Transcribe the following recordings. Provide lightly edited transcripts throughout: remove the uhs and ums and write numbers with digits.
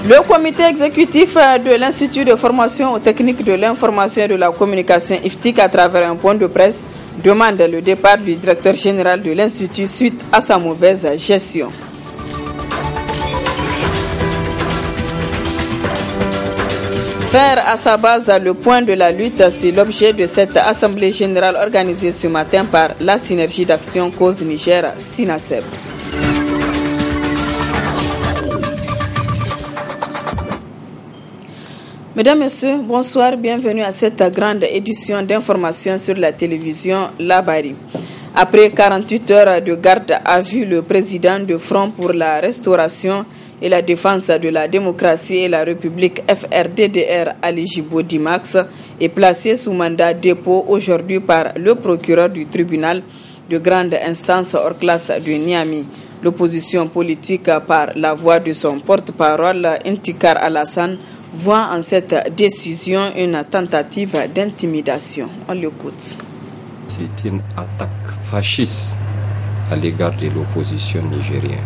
Le comité exécutif de l'Institut de formation aux techniques de l'information et de la communication IFTIC, à travers un point de presse, demande le départ du directeur général de l'Institut suite à sa mauvaise gestion. Faire à sa base le point de la lutte, c'est l'objet de cette assemblée générale organisée ce matin par la Synergie d'action Cause Niger, SYNACEB. Mesdames, Messieurs, bonsoir, bienvenue à cette grande édition d'information sur la télévision Labari. Après 48 heures de garde à vue, le président de Front pour la Restauration et la Défense de la Démocratie et la République FRDDR, Ali Jibo Dimax, est placé sous mandat dépôt aujourd'hui par le procureur du tribunal de grande instance hors classe de Niamey. L'opposition politique, par la voix de son porte-parole, Intikar Alassane, voit en cette décision une tentative d'intimidation. On l'écoute. C'est une attaque fasciste à l'égard de l'opposition nigérienne.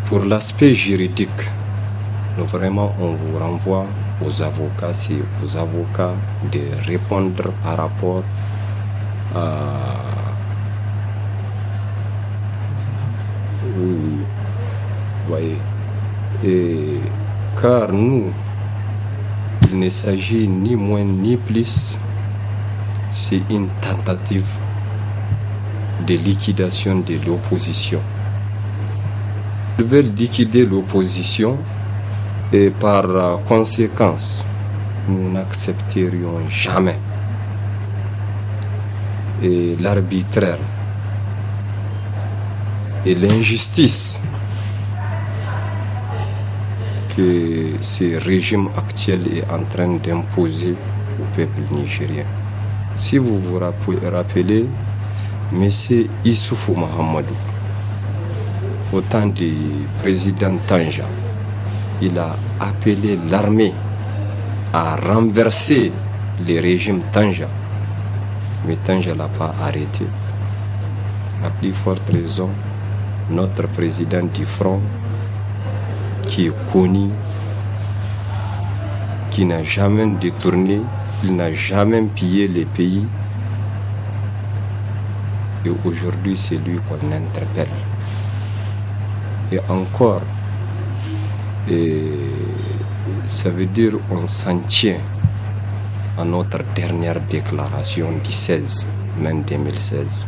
Pour l'aspect juridique, vraiment on vous renvoie aux avocats, c'est aux avocats de répondre par rapport à... car nous, il ne s'agit ni moins ni plus, c'est une tentative de liquidation de l'opposition. Ils veulent liquider l'opposition et par conséquence, nous n'accepterions jamais et l'arbitraire et l'injustice que ce régime actuel est en train d'imposer au peuple nigérien. Si vous vous rappelez, M. Issoufou Mahamadou, au temps du président Tanja, il a appelé l'armée à renverser le régime Tanja. Mais Tanja ne l'a pas arrêté. À plus forte raison, notre président du Front, qui est connu, qui n'a jamais détourné, il n'a jamais pillé les pays. Et aujourd'hui, c'est lui qu'on interpelle. Et encore, ça veut dire qu'on s'en tient à notre dernière déclaration du 16 mai 2016.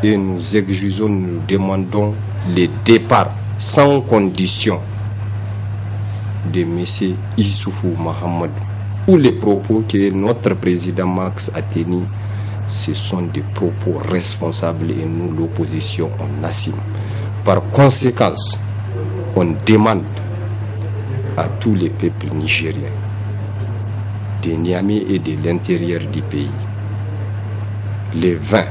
Et nous exigeons, nous demandons le départ sans condition de M. Issoufou Mahamadou. Tous les propos que notre président Max a tenus, ce sont des propos responsables et nous, l'opposition, on assume. Par conséquent, on demande à tous les peuples nigériens, de Niamey et de l'intérieur du pays, les 20,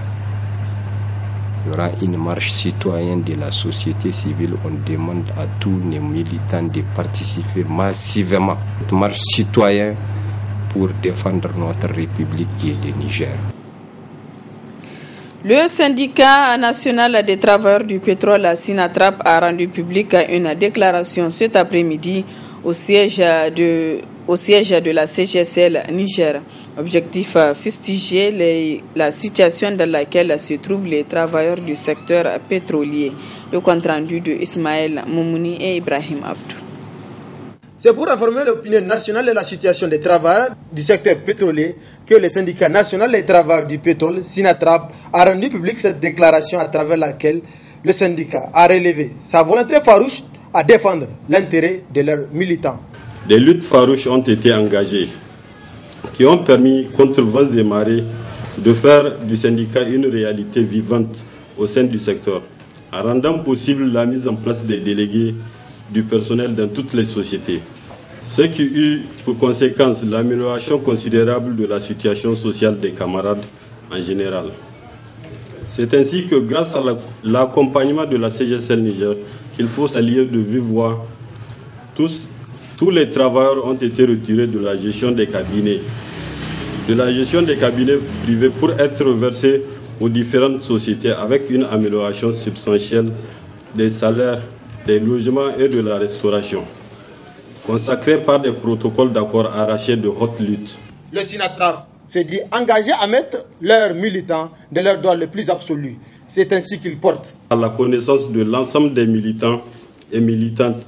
il y aura une marche citoyenne de la société civile. On demande à tous les militants de participer massivement à cette marche citoyenne pour défendre notre République qui est le Niger. Le syndicat national des travailleurs du pétrole, SYNATRAP, a rendu publique une déclaration cet après-midi au siège de la CGSL Niger. Objectif fustiger la situation dans laquelle se trouvent les travailleurs du secteur pétrolier. Le compte-rendu de Ismaël Moumouni et Ibrahim Abdou. C'est pour informer l'opinion nationale de la situation des travailleurs du secteur pétrolier que le syndicat national des travailleurs du pétrole, SYNATRAP, a rendu publique cette déclaration à travers laquelle le syndicat a relevé sa volonté farouche à défendre l'intérêt de leurs militants. Des luttes farouches ont été engagées qui ont permis, contre vents et marées, de faire du syndicat une réalité vivante au sein du secteur, en rendant possible la mise en place des délégués du personnel dans toutes les sociétés, ce qui eut pour conséquence l'amélioration considérable de la situation sociale des camarades en général. C'est ainsi que grâce à l'accompagnement de la CGSL Niger, qu'il faut s'allier de vive voix, tous les travailleurs ont été retirés de la gestion des cabinets privés pour être versés aux différentes sociétés avec une amélioration substantielle des salaires, des logements et de la restauration, consacrés par des protocoles d'accord arrachés de haute lutte. Le SYNATRAP se dit engagé à mettre leurs militants de leurs droits les plus absolus. C'est ainsi qu'ils portent à la connaissance de l'ensemble des militants et militantes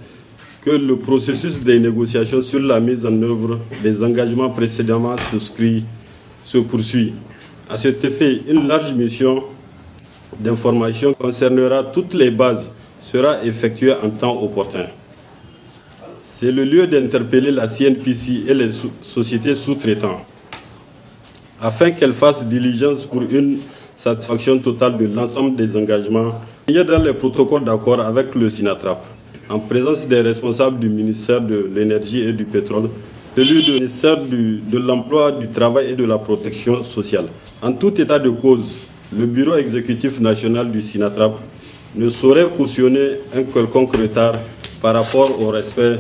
que le processus des négociations sur la mise en œuvre des engagements précédemment souscrits se poursuit. À cet effet, une large mission d'information concernera toutes les bases, sera effectuée en temps opportun. C'est le lieu d'interpeller la CNPC et les sociétés sous-traitantes afin qu'elles fassent diligence pour une satisfaction totale de l'ensemble des engagements signés dans les protocoles d'accord avec le SYNATRAP, en présence des responsables du ministère de l'Énergie et du Pétrole, celui du ministère de l'Emploi, du Travail et de la Protection sociale. En tout état de cause, le bureau exécutif national du SYNATRAP ne saurait cautionner un quelconque retard par rapport au respect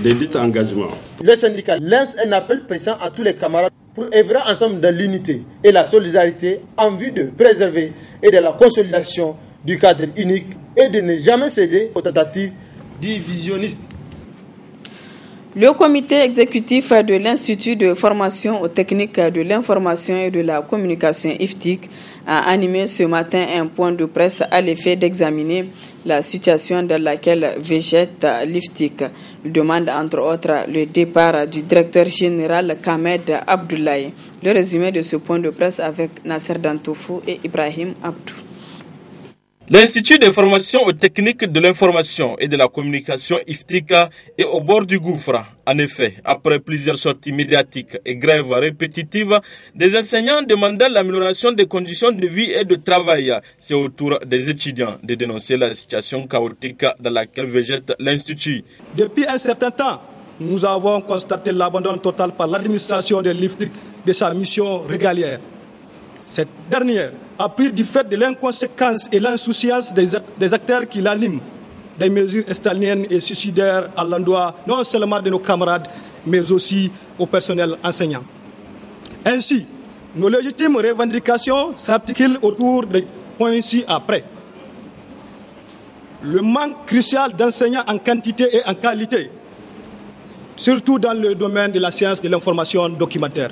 des dits engagements. Le syndicat lance un appel pressant à tous les camarades pour œuvrer ensemble dans l'unité et la solidarité en vue de préserver et de la consolidation du cadre unique et de ne jamais céder aux tentatives divisionnistes. Le comité exécutif de l'Institut de formation aux techniques de l'information et de la communication IFTIC a animé ce matin un point de presse à l'effet d'examiner la situation dans laquelle végète l'IFTIC. Il demande entre autres le départ du directeur général Kamed Abdoulaye. Le résumé de ce point de presse avec Nasser Dantoufou et Ibrahim Abdou. L'Institut de formation aux techniques de l'information et de la communication IFTIC est au bord du gouffre. En effet, après plusieurs sorties médiatiques et grèves répétitives, des enseignants demandant l'amélioration des conditions de vie et de travail, c'est au tour des étudiants de dénoncer la situation chaotique dans laquelle végète l'Institut. Depuis un certain temps, nous avons constaté l'abandon total par l'administration de l'IFTIC de sa mission régalière. Cette dernière a pris du fait de l'inconséquence et l'insouciance des acteurs qui l'animent, des mesures staliniennes et suicidaires à l'endroit non seulement de nos camarades, mais aussi au personnel enseignant. Ainsi, nos légitimes revendications s'articulent autour des points ci-après. Le manque crucial d'enseignants en quantité et en qualité, surtout dans le domaine de la science de l'information documentaire.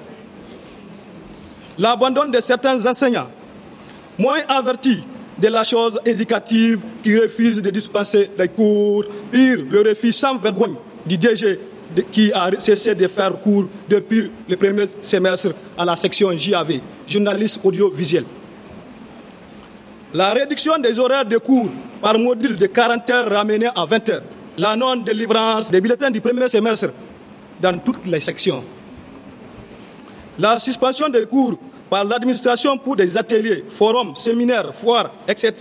L'abandon de certains enseignants, moins avertis de la chose éducative, qui refusent de dispenser des cours. Pire, le refus sans vergogne du DG qui a cessé de faire cours depuis le premier semestre à la section JAV, journaliste audiovisuel. La réduction des horaires de cours par module de 40 heures ramenée à 20 heures. La non-délivrance des bulletins du premier semestre dans toutes les sections. La suspension des cours par l'administration pour des ateliers, forums, séminaires, foires, etc.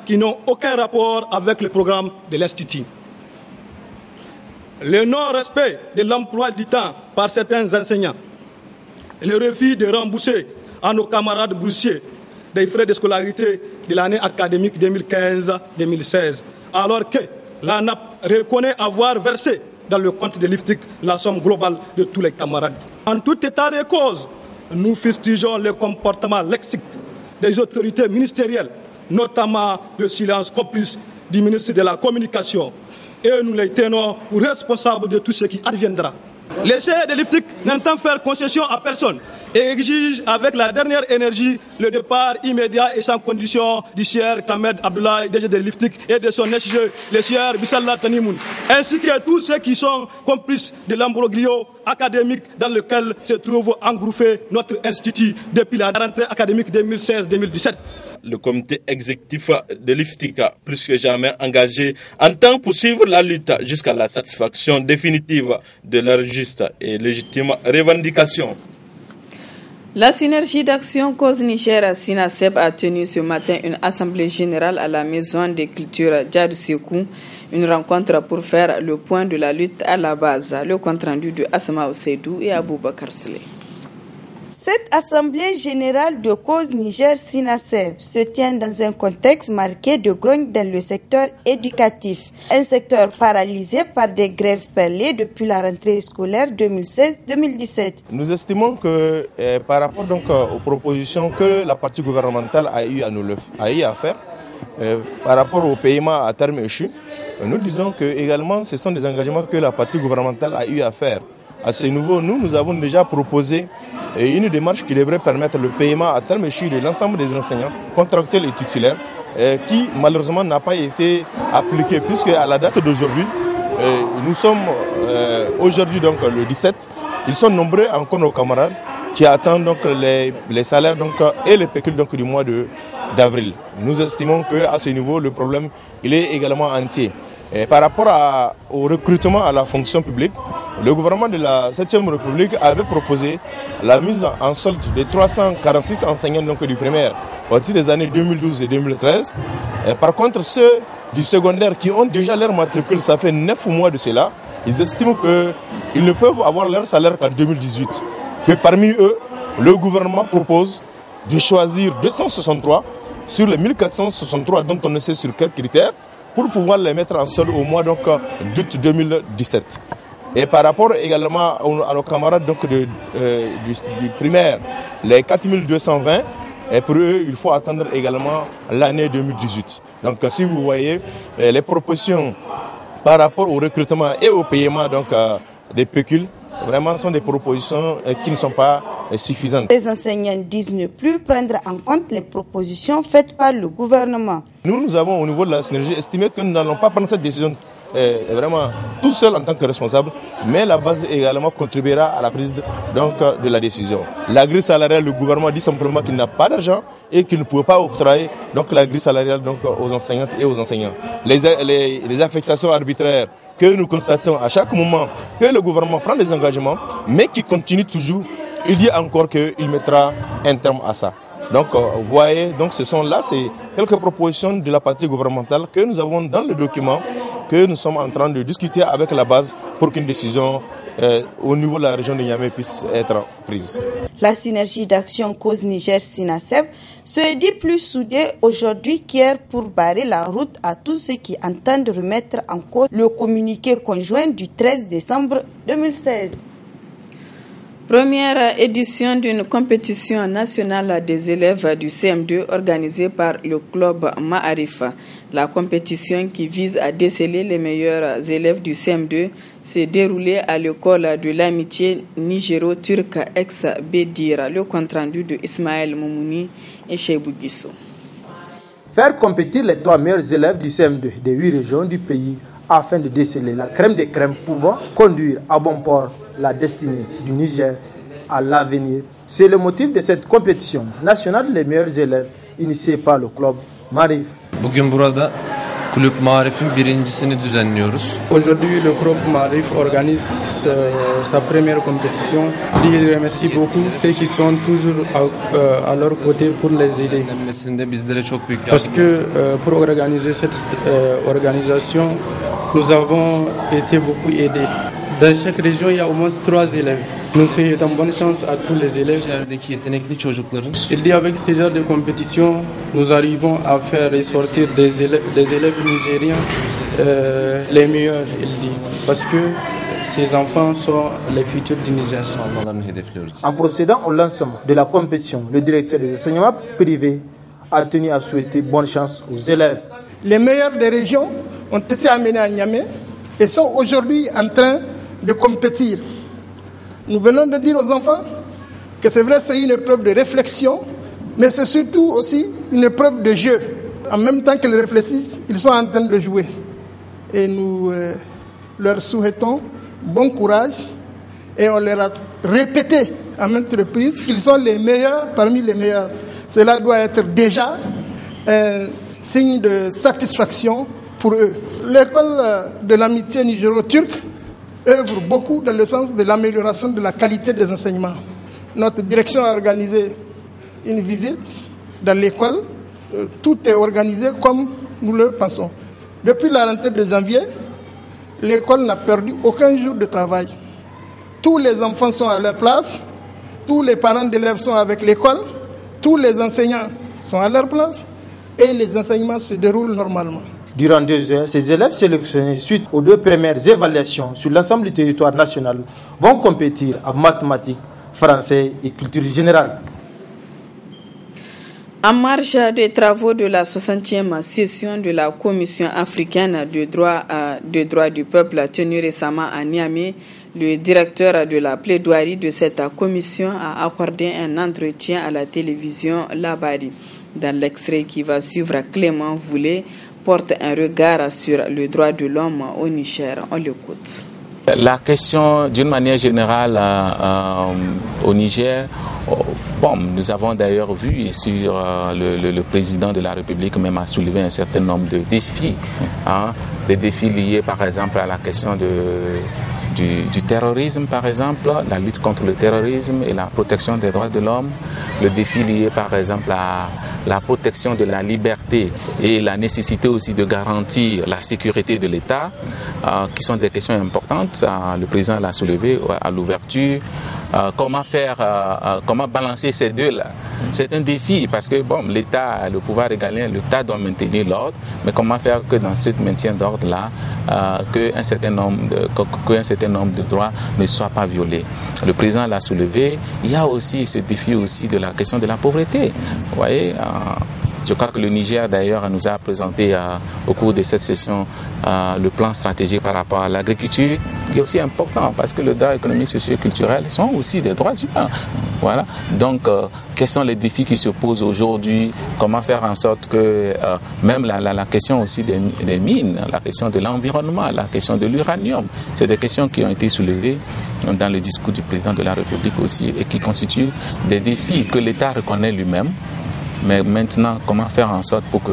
qui n'ont aucun rapport avec le programme de l'Institut. Le non-respect de l'emploi du temps par certains enseignants. Le refus de rembourser à nos camarades boursiers des frais de scolarité de l'année académique 2015-2016, alors que l'ANAP reconnaît avoir versé dans le compte de l'IFTIC la somme globale de tous les camarades. En tout état de cause, nous fustigeons le comportement lexique des autorités ministérielles, notamment le silence complice du ministre de la Communication, et nous les tenons pour responsables de tout ce qui adviendra. Les CE de l'IFTIC n'entendent faire concession à personne et exigent avec la dernière énergie le départ immédiat et sans condition du sieur Kamed Abdoulaye, DG de l'IFTIC, et de son SG, le sieur Bissalla Tanimoun, ainsi que tous ceux qui sont complices de l'ambroglio académique dans lequel se trouve engouffré notre institut depuis la rentrée académique 2016-2017. Le comité exécutif de l'IFTIC, plus que jamais engagé, entend poursuivre la lutte jusqu'à la satisfaction définitive de leurs justes et légitimes revendications. La synergie d'action Cause Niger Sinaseb a tenu ce matin une assemblée générale à la maison des cultures Djad Sekou, une rencontre pour faire le point de la lutte à la base. Le compte rendu de Asma Oseidou et Aboubakar Souley. Cette assemblée générale de Cause Niger Sinaseb se tient dans un contexte marqué de grogne dans le secteur éducatif, un secteur paralysé par des grèves perlées depuis la rentrée scolaire 2016-2017. Nous estimons que par rapport donc aux propositions que la partie gouvernementale a eu à faire, par rapport au paiement à terme échu, nous disons que également ce sont des engagements que la partie gouvernementale a eu à faire. À ce niveau, nous avons déjà proposé une démarche qui devrait permettre le paiement à terme échu de l'ensemble des enseignants, contractuels et titulaires, qui malheureusement n'a pas été appliquée, puisque à la date d'aujourd'hui, nous sommes aujourd'hui donc le 17, ils sont nombreux encore nos camarades qui attendent donc les salaires donc, et les pécules donc, du mois d'avril. Nous estimons qu'à ce niveau, le problème il est également entier. Et par rapport au recrutement à la fonction publique, le gouvernement de la 7e République avait proposé la mise en solde de 346 enseignants donc, du primaire au titre des années 2012 et 2013. Et par contre, ceux du secondaire qui ont déjà leur matricule, ça fait 9 mois de cela, ils estiment qu'ils ne peuvent avoir leur salaire qu'en 2018. Que parmi eux, le gouvernement propose de choisir 263 sur les 1463 dont on ne sait sur quels critères pour pouvoir les mettre en solde au mois d'août 2017. Et par rapport également à nos camarades donc, du primaire, les 4220, et pour eux, il faut attendre également l'année 2018. Donc si vous voyez, les propositions par rapport au recrutement et au paiement donc, des pécules, vraiment sont des propositions qui ne sont pas suffisantes. Les enseignants disent ne plus prendre en compte les propositions faites par le gouvernement. Nous avons au niveau de la synergie estimé que nous n'allons pas prendre cette décision vraiment tout seul en tant que responsable, mais la base également contribuera à la prise de la décision. La grille salariale, le gouvernement dit simplement qu'il n'a pas d'argent et qu'il ne pouvait pas octroyer donc, la grille salariale donc, aux enseignantes et aux enseignants. Les affectations arbitraires que nous constatons à chaque moment que le gouvernement prend des engagements, mais qui continue toujours, il dit encore qu'il mettra un terme à ça. Donc, vous voyez, donc ce sont là, c'est quelques propositions de la partie gouvernementale que nous avons dans le document que nous sommes en train de discuter avec la base pour qu'une décision au niveau de la région de Niamey puisse être prise. La synergie d'action cause Niger-Sinaseb se dit plus soudée aujourd'hui qu'hier pour barrer la route à tous ceux qui entendent remettre en cause le communiqué conjoint du 13 décembre 2016. Première édition d'une compétition nationale des élèves du CM2 organisée par le club Ma'arifa. La compétition qui vise à déceler les meilleurs élèves du CM2 s'est déroulée à l'école de l'amitié nigéro-turque ex-Bédira. Le compte-rendu de Ismaël Moumouni et Cheibou Guissou. Faire compétir les 3 meilleurs élèves du CM2 des 8 régions du pays afin de déceler la crème des crèmes pouvant conduire à bon port la destinée du Niger à l'avenir. C'est le motif de cette compétition nationale des meilleurs élèves initiée par le club Marif. Bugün burada Kulüp Marif'in birincisini düzenliyoruz. Aujourd'hui, le club Marif organise sa première compétition. Il remercie beaucoup ceux qui sont toujours à leur côté pour les aider. Parce que pour organiser cette organisation, nous avons été beaucoup aidés. Dans chaque région, il y a au moins 3 élèves. Nous souhaitons bonne chance à tous les élèves. Il dit avec ce genre de compétition, nous arrivons à faire ressortir des élèves nigériens les meilleurs, il dit. Parce que ces enfants sont les futurs du Niger. En procédant au lancement de la compétition, le directeur des enseignements privés a tenu à souhaiter bonne chance aux élèves. Les meilleurs des régions ont été amenés à Niamey et sont aujourd'hui en train de compétir. Nous venons de dire aux enfants que c'est vrai, c'est une épreuve de réflexion, mais c'est surtout aussi une épreuve de jeu. En même temps qu'ils réfléchissent, ils sont en train de jouer. Et nous leur souhaitons bon courage et on leur a répété à maintes reprises qu'ils sont les meilleurs parmi les meilleurs. Cela doit être déjà un signe de satisfaction pour eux. L'école de l'amitié nigéro-turque œuvre beaucoup dans le sens de l'amélioration de la qualité des enseignements. Notre direction a organisé une visite dans l'école. Tout est organisé comme nous le pensons. Depuis la rentrée de janvier, l'école n'a perdu aucun jour de travail. Tous les enfants sont à leur place, tous les parents d'élèves sont avec l'école, tous les enseignants sont à leur place et les enseignements se déroulent normalement. Durant 2 heures, ces élèves sélectionnés suite aux 2 premières évaluations sur l'ensemble du territoire national vont compétir en mathématiques, français et culture générale. En marge des travaux de la 60e session de la Commission africaine de droits du peuple tenue récemment à Niamey, le directeur de la plaidoirie de cette commission a accordé un entretien à la télévision Labari. Dans l'extrait qui va suivre, Clément Voulet porte un regard sur le droit de l'homme au Niger. On l'écoute. La question, d'une manière générale, au Niger, nous avons d'ailleurs vu sur le président de la République même a soulevé un certain nombre de défis, des défis liés par exemple à la question du terrorisme, par exemple, la lutte contre le terrorisme et la protection des droits de l'homme, le défi lié par exemple à la protection de la liberté et la nécessité aussi de garantir la sécurité de l'État, qui sont des questions importantes. Le président l'a soulevé à l'ouverture. Comment balancer ces deux-là? C'est un défi parce que l'État a le pouvoir régalien, l'État doit maintenir l'ordre, mais comment faire que dans ce maintien d'ordre-là, qu'un certain nombre de droits ne soient pas violés? Le président l'a soulevé. Il y a aussi ce défi aussi de la question de la pauvreté. Vous voyez, je crois que le Niger d'ailleurs nous a présenté au cours de cette session le plan stratégique par rapport à l'agriculture, qui est aussi important parce que le droit économique, socio-culturel sont aussi des droits humains. Voilà. Donc, quels sont les défis qui se posent aujourd'hui? Comment faire en sorte que même la question aussi des mines, la question de l'environnement, la question de l'uranium, c'est des questions qui ont été soulevées dans le discours du président de la République aussi et qui constituent des défis que l'État reconnaît lui-même. Mais maintenant, comment faire en sorte pour que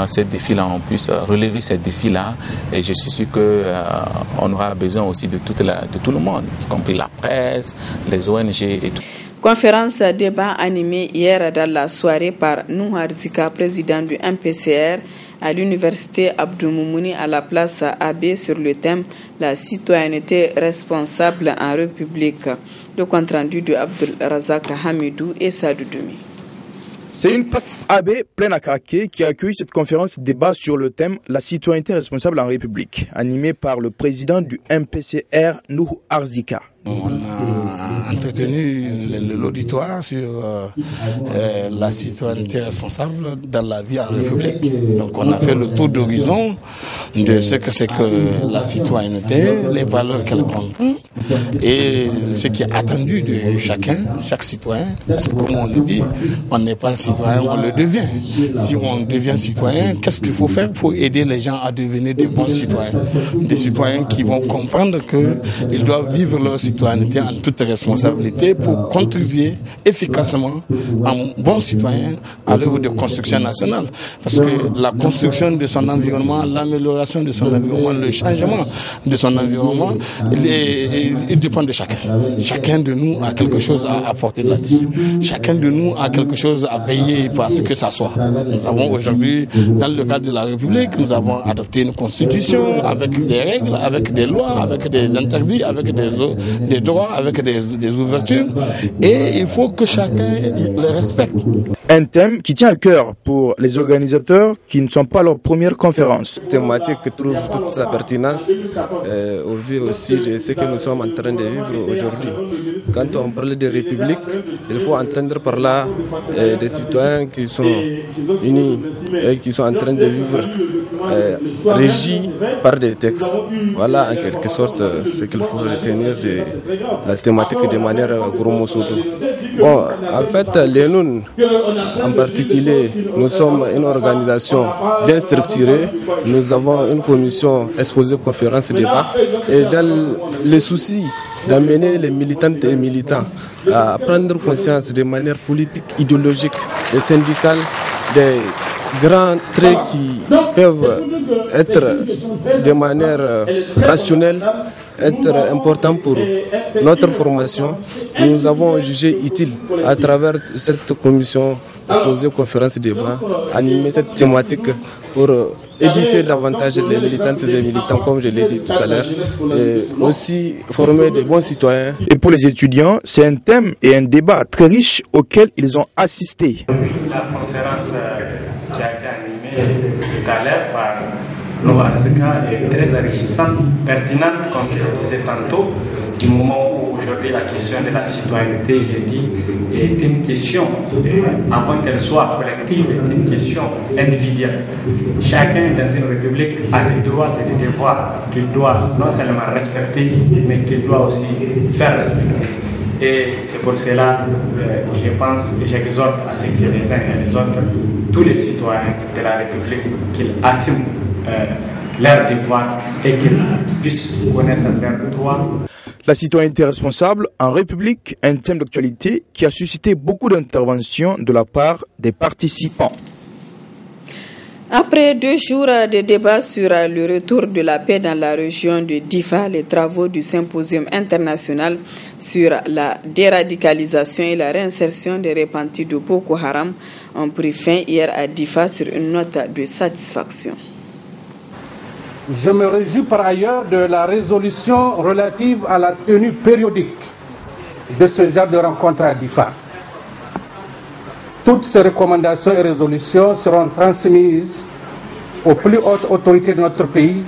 ces défis-là, on puisse relever ces défis-là? Et je suis sûr qu'on aura besoin aussi de tout le monde, y compris la presse, les ONG et tout. Conférence débat animée hier dans la soirée par Nouhar Zika, président du MPCR, à l'université Abdou Moumouni à la place AB sur le thème « La citoyenneté responsable en République ». Le compte-rendu de Abdul Razak Hamidou et Sadou Doumi. C'est une place AB pleine à craquer qui accueille cette conférence débat sur le thème « La citoyenneté responsable en République », animée par le président du MPCR, Nouhar Arzika. On a entretenu l'auditoire sur la citoyenneté responsable dans la vie en République. Donc on a fait le tour d'horizon de ce que c'est que la citoyenneté, les valeurs qu'elle comprend et ce qui est attendu de chaque citoyen. C'est comme on le dit, on n'est pas citoyen, on le devient. Si on devient citoyen, qu'est-ce qu'il faut faire pour aider les gens à devenir des bons citoyens? Des citoyens qui vont comprendre qu'ils doivent vivre leur citoyenneté en toute responsabilité pour contribuer efficacement en bon citoyen à l'œuvre de construction nationale. Parce que la construction de son environnement, l'amélioration de son environnement, le changement de son environnement, il dépend de chacun. Chacun de nous a quelque chose à apporter là-dessus. Chacun de nous a quelque chose à veiller pour ce que ça soit. Nous avons aujourd'hui, dans le cadre de la République, nous avons adopté une constitution avec des règles, avec des lois, avec des interdits, avec des droits, avec des ouvertures, et il faut que chacun les respecte. Un thème qui tient à cœur pour les organisateurs qui ne sont pas leur première conférence. La thématique trouve toute sa pertinence au vu aussi de ce que nous sommes en train de vivre aujourd'hui. Quand on parle de République, il faut entendre par là des citoyens qui sont unis et qui sont en train de vivre régis par des textes. Voilà en quelque sorte ce qu'il faut retenir de la thématique de manière grosso modo. Bon, en fait, les NUN, en particulier, nous sommes une organisation bien structurée. Nous avons une commission exposée, conférence, débat. Et dans le souci d'amener les militantes et militants à prendre conscience de manière politique, idéologique et syndicale des grands traits qui peuvent être de manière rationnelle, être important pour notre formation, nous avons jugé utile à travers cette commission exposée, conférence, débat, animer cette thématique pour édifier davantage les militantes et militants, comme je l'ai dit tout à l'heure, et aussi former des bons citoyens. Et pour les étudiants, c'est un thème et un débat très riche auquel ils ont assisté. La conférence qui a été animée tout à l'heure par Nouhar Zika est très enrichissante, pertinente, comme je le disais tantôt. du moment où aujourd'hui la question de la citoyenneté, je dis, est une question, avant qu'elle soit collective, est une question individuelle. Chacun dans une république a des droits et des devoirs qu'il doit non seulement respecter, mais qu'il doit aussi faire respecter. Et c'est pour cela, je pense et j'exhorte à ce que les uns et les autres, tous les citoyens de la République, qu'ils assument leurs devoirs et qu'ils puissent connaître leurs droits. La citoyenneté responsable en République, un thème d'actualité qui a suscité beaucoup d'interventions de la part des participants. Après 2 jours de débats sur le retour de la paix dans la région de Difa, les travaux du symposium international sur la déradicalisation et la réinsertion des repentis de Boko Haram ont pris fin hier à Difa sur une note de satisfaction. Je me réjouis par ailleurs de la résolution relative à la tenue périodique de ce genre de rencontre à Difa. Toutes ces recommandations et résolutions seront transmises aux plus hautes autorités de notre pays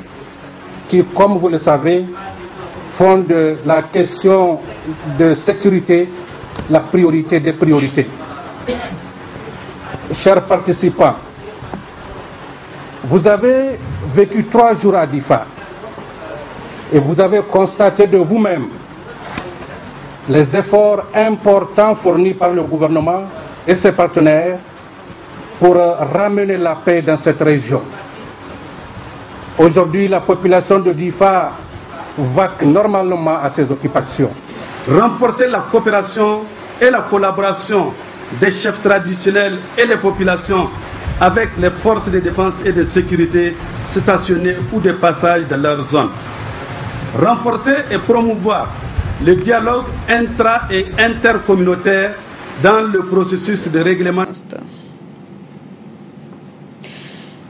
qui, comme vous le savez, font de la question de sécurité la priorité des priorités. Chers participants, vous avez vécu 3 jours à Difa et vous avez constaté de vous-même les efforts importants fournis par le gouvernement et ses partenaires pour ramener la paix dans cette région. Aujourd'hui, la population de Difa vaque normalement à ses occupations. Renforcer la coopération et la collaboration des chefs traditionnels et les populations avec les forces de défense et de sécurité stationnées ou de passage dans leur zone. Renforcer et promouvoir le dialogue intra- et intercommunautaire dans le processus de règlement.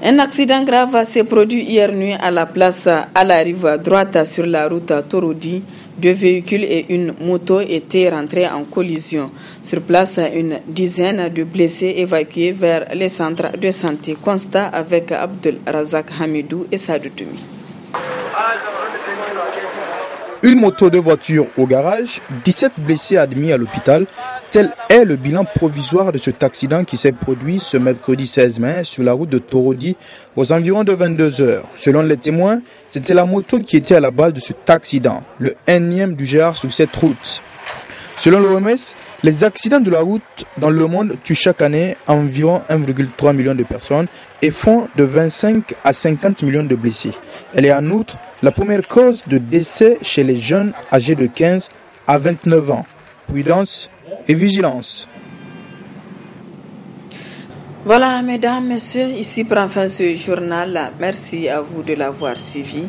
Un accident grave s'est produit hier nuit à la place à la rive droite sur la route Torodi. 2 véhicules et une moto étaient rentrés en collision. Sur place, une dizaine de blessés évacués vers les centres de santé. Constat avec Abdul Razak Hamidou et Sadou Toumi. Une moto, 2 voitures au garage, 17 blessés admis à l'hôpital. Tel est le bilan provisoire de cet accident qui s'est produit ce mercredi 16 mai sur la route de Torodi aux environs de 22 heures. Selon les témoins, c'était la moto qui était à la base de cet accident, le 1e du genre sur cette route. Selon l'OMS, les accidents de la route dans le monde tuent chaque année environ 1,3 million de personnes et font de 25 à 50 millions de blessés. Elle est en outre la première cause de décès chez les jeunes âgés de 15 à 29 ans. Prudence et vigilance. Voilà, mesdames, messieurs, ici prend fin ce journal. Merci à vous de l'avoir suivi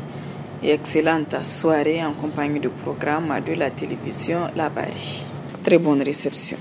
et excellente soirée en compagnie du programme de la télévision Labari. Très bonne réception.